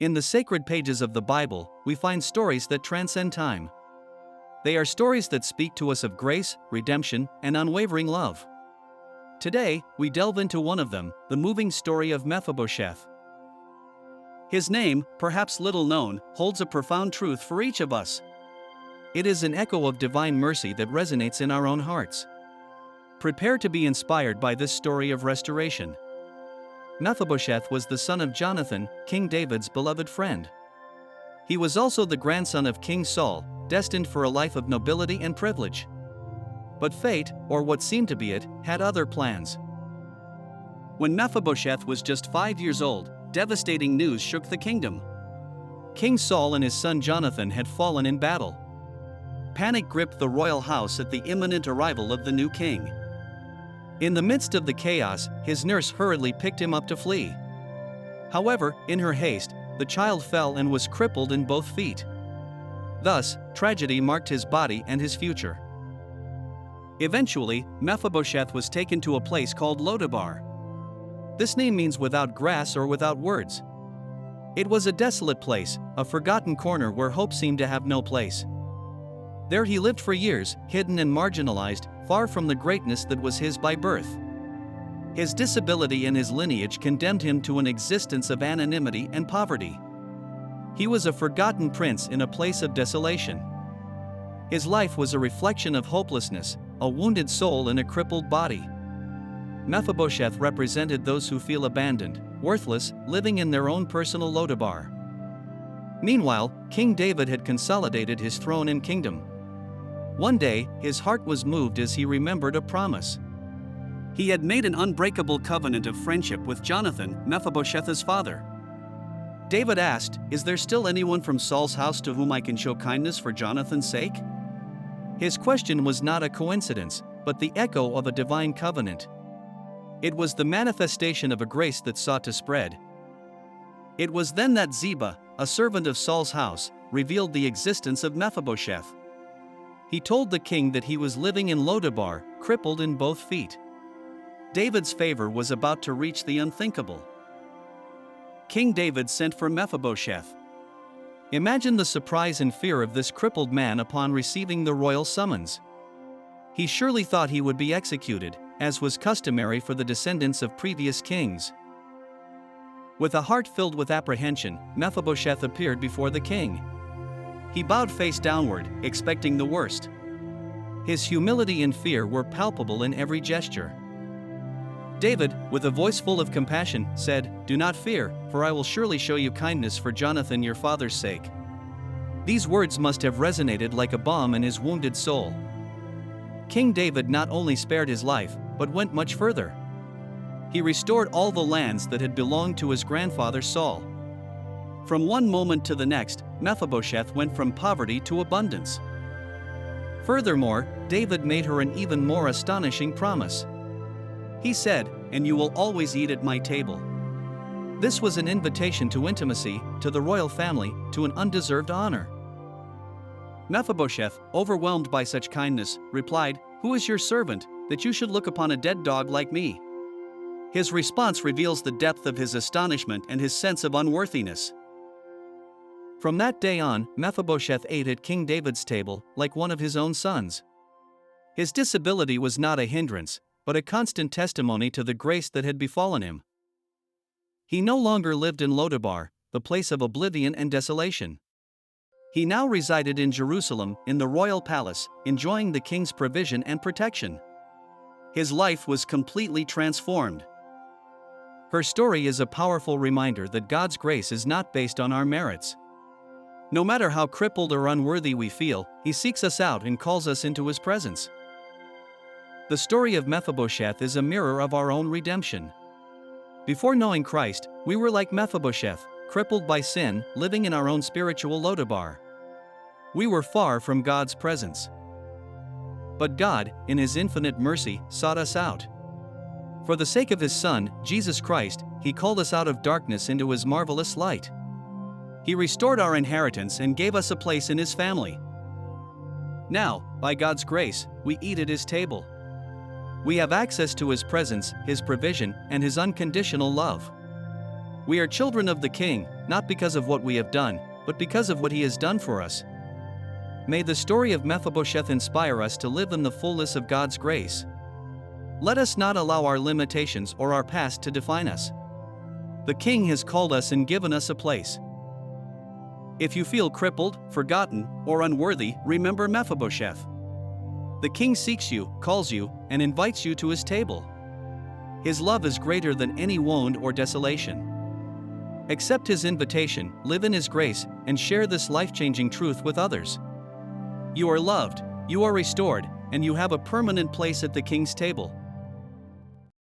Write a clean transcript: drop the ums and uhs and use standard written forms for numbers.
In the sacred pages of the Bible, we find stories that transcend time. They are stories that speak to us of grace, redemption, and unwavering love. Today, we delve into one of them, the moving story of Mephibosheth. His name, perhaps little known, holds a profound truth for each of us. It is an echo of divine mercy that resonates in our own hearts. Prepare to be inspired by this story of restoration. Mephibosheth was the son of Jonathan, King David's beloved friend. He was also the grandson of King Saul, destined for a life of nobility and privilege. But fate, or what seemed to be it, had other plans. When Mephibosheth was just 5 years old, devastating news shook the kingdom. King Saul and his son Jonathan had fallen in battle. Panic gripped the royal house at the imminent arrival of the new king. In the midst of the chaos, his nurse hurriedly picked him up to flee. However, in her haste, the child fell and was crippled in both feet. Thus, tragedy marked his body and his future. Eventually, Mephibosheth was taken to a place called Lodabar. This name means without grass or without words. It was a desolate place, a forgotten corner where hope seemed to have no place. There he lived for years, hidden and marginalized, far from the greatness that was his by birth. His disability and his lineage condemned him to an existence of anonymity and poverty. He was a forgotten prince in a place of desolation. His life was a reflection of hopelessness, a wounded soul in a crippled body. Mephibosheth represented those who feel abandoned, worthless, living in their own personal Lodabar. Meanwhile, King David had consolidated his throne and kingdom. One day, his heart was moved as he remembered a promise. He had made an unbreakable covenant of friendship with Jonathan, Mephibosheth's father. David asked, "Is there still anyone from Saul's house to whom I can show kindness for Jonathan's sake?" His question was not a coincidence, but the echo of a divine covenant. It was the manifestation of a grace that sought to spread. It was then that Ziba, a servant of Saul's house, revealed the existence of Mephibosheth. He told the king that he was living in Lodabar, crippled in both feet. David's favor was about to reach the unthinkable. King David sent for Mephibosheth. Imagine the surprise and fear of this crippled man upon receiving the royal summons. He surely thought he would be executed, as was customary for the descendants of previous kings. With a heart filled with apprehension, Mephibosheth appeared before the king. He bowed face downward, expecting the worst. His humility and fear were palpable in every gesture. David, with a voice full of compassion, said, "Do not fear, for I will surely show you kindness for Jonathan your father's sake." These words must have resonated like a balm in his wounded soul. King David not only spared his life, but went much further. He restored all the lands that had belonged to his grandfather Saul. From one moment to the next, Mephibosheth went from poverty to abundance. Furthermore, David made her an even more astonishing promise. He said, "And you will always eat at my table." This was an invitation to intimacy, to the royal family, to an undeserved honor. Mephibosheth, overwhelmed by such kindness, replied, "Who is your servant, that you should look upon a dead dog like me?" His response reveals the depth of his astonishment and his sense of unworthiness. From that day on, Mephibosheth ate at King David's table, like one of his own sons. His disability was not a hindrance, but a constant testimony to the grace that had befallen him. He no longer lived in Lodabar, the place of oblivion and desolation. He now resided in Jerusalem, in the royal palace, enjoying the king's provision and protection. His life was completely transformed. Her story is a powerful reminder that God's grace is not based on our merits. No matter how crippled or unworthy we feel, He seeks us out and calls us into His presence. The story of Mephibosheth is a mirror of our own redemption. Before knowing Christ, we were like Mephibosheth, crippled by sin, living in our own spiritual Lodabar. We were far from God's presence. But God, in His infinite mercy, sought us out. For the sake of His Son, Jesus Christ, He called us out of darkness into His marvelous light. He restored our inheritance and gave us a place in His family. Now, by God's grace, we eat at His table. We have access to His presence, His provision, and His unconditional love. We are children of the King, not because of what we have done, but because of what he has done for us. May the story of Mephibosheth inspire us to live in the fullness of God's grace. Let us not allow our limitations or our past to define us. The King has called us and given us a place. If you feel crippled, forgotten, or unworthy, remember Mephibosheth. The King seeks you, calls you, and invites you to his table. His love is greater than any wound or desolation. Accept his invitation, live in his grace, and share this life-changing truth with others. You are loved, you are restored, and you have a permanent place at the King's table.